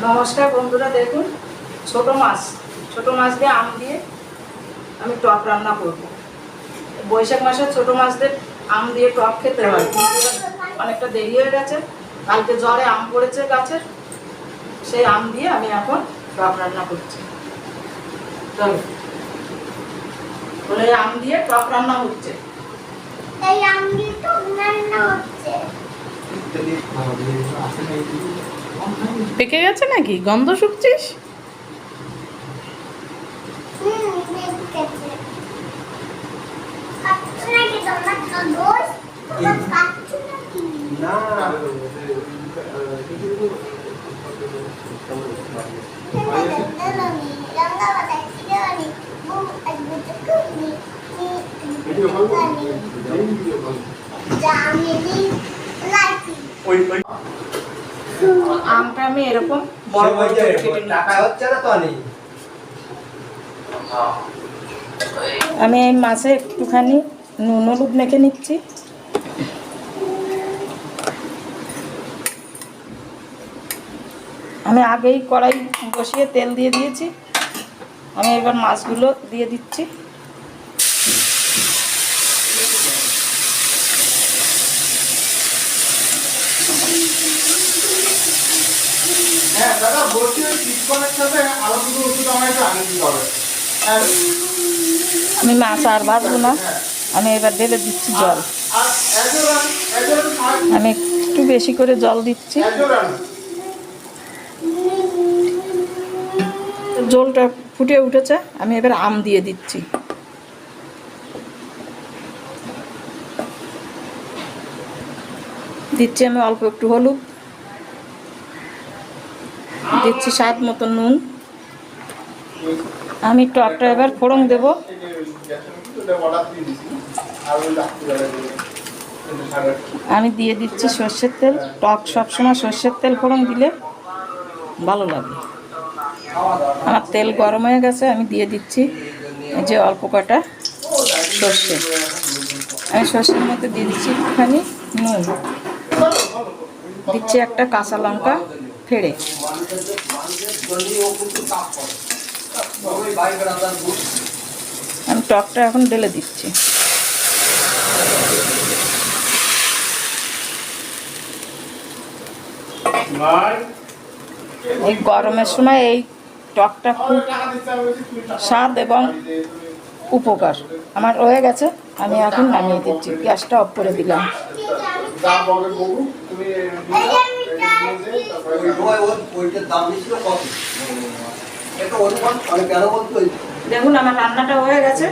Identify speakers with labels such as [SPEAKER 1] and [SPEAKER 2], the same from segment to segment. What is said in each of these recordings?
[SPEAKER 1] নমস্কার বন্ধুরা, দেখুন ছোট মাছ দিয়ে আম দিয়ে আমি টক রান্না করব। বৈশাখ মাসে ছোট মাছদের আম দিয়ে টক খেতে হয়, অনেকটা দেরি হয়ে গেছে। কালকে ঝড়ে আম পড়েছে গাছের, সেই আম দিয়ে আমি এখন টক রান্না করছি। চলো, বলে আম দিয়ে টক রান্না হচ্ছে।
[SPEAKER 2] এই আম দিয়ে টক রান্না হচ্ছে।
[SPEAKER 3] পেকে গেছে নাকি? গন্ধ শুকছিস?
[SPEAKER 1] আমটা আমি এরকম বড় বড় করে কেটে নিচ্ছি। আমি এই মাছে একটুখানি নুন হলুদ মেখে নিচ্ছি। আমি আগেই কড়াই বসিয়ে তেল দিয়ে দিয়েছি। আমি এবার মাছগুলো দিয়ে দিচ্ছি। আমি মাছ আর ভাজবো না, আমি এবার ঢেলে দিচ্ছি জল। আমি একটু বেশি করে জল দিচ্ছি। জলটা ফুটে উঠেছে, আমি এবার আম দিয়ে দিচ্ছি। দিচ্ছি আমি অল্প একটু হলুদ, দিচ্ছি স্বাদ মতো নুন। আমি টকটা এবার ফোড়ন দেব। আমি দিয়ে দিচ্ছি সর্ষের তেল। টক সবসময় সর্ষের তেল ফোড়ন দিলে ভালো লাগে। আমার তেল গরম হয়ে গেছে, আমি দিয়ে দিচ্ছি এই যে অল্প কটা সর্ষে। আমি সর্ষের মধ্যে দিয়ে দিচ্ছি একটুখানি নুন, দিচ্ছি একটা কাঁচা লঙ্কা ফেড়ে। আমি টকটা এখন ঢেলে দিচ্ছি। এই গরমের সময় এই টকটা খুব স্বাদ এবং উপকার। আমার হয়ে গেছে, আমি এখন নামিয়ে দিচ্ছি। গ্যাসটা অফ করে দিলাম। দেখুন আমার রান্নাটা হয়ে গেছে।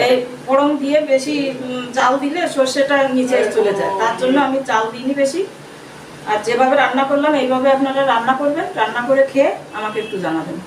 [SPEAKER 1] এই ফোড়ন দিয়ে বেশি জাল দিলে সর্ষেটা নিচে চলে যায়, তার জন্য আমি জাল দিইনি বেশি। আর যেভাবে রান্না করলাম এইভাবে আপনারা রান্না করবেন। রান্না করে খেয়ে আমাকে একটু জানাবেন।